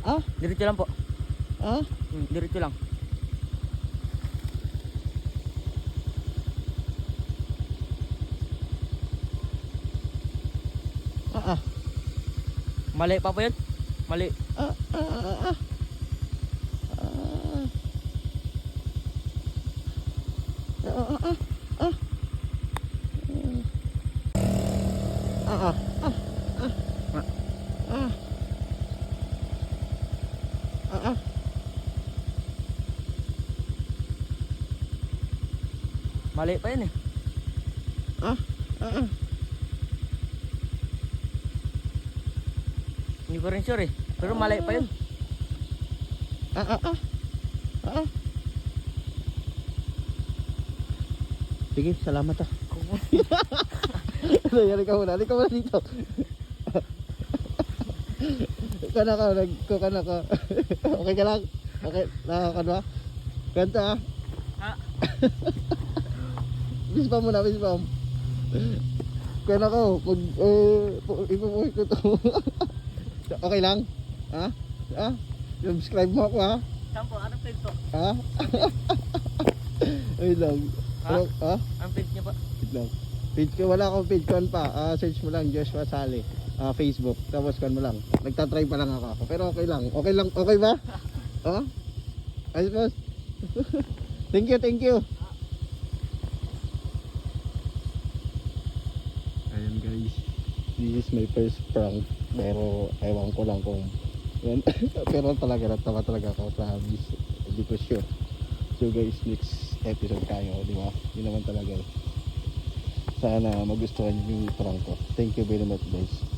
Ah? Diretso lang po. Ah? Diretso lang. Ah, ah. Mali pa po yun. Mali. Ah, ah, ah, ah. Ah, ah, ah, ah. Ah, ah, ah, ah. Ah. Ah, ah. Mali pa yun eh. Ah, ah, ah. Hindi ko rin sure eh. Pero mali pa yun. Ah, ah, ah. Ah, ah. Sige, salamat ah. Nangyari ka muna. Hindi ka muna dito. Kana ka, nagkukana ka. Okay ka lang? Okay, nakakano ah? Ganda ah. Ha? Bispam muna, bispam. Kana ko, pag ipupuhi ko to. Okay lang? Ha? Ha? Subscribe mo ako ha? Saan po? Anong page po? Ha? Ay lang. Ha? Ha? Anong page niyo po? Wait lang. Page ko, wala akong page ko pa. Search mo lang Joshua Sale. Facebook. Tapos kan mo lang. Nagtatry pa lang ako. Pero okay lang. Okay lang. Okay ba? Ha? Ayos boss. Thank you, thank you. Ayan guys. This is my first prank. Pero ewan ko lang kung yan. Pero talaga natawa talaga ako sa habis. Hindi ko sure. So guys, next episode tayo, di ba? Yun naman talaga. Sana magustuhan niyo yung prank ko. Thank you very much guys.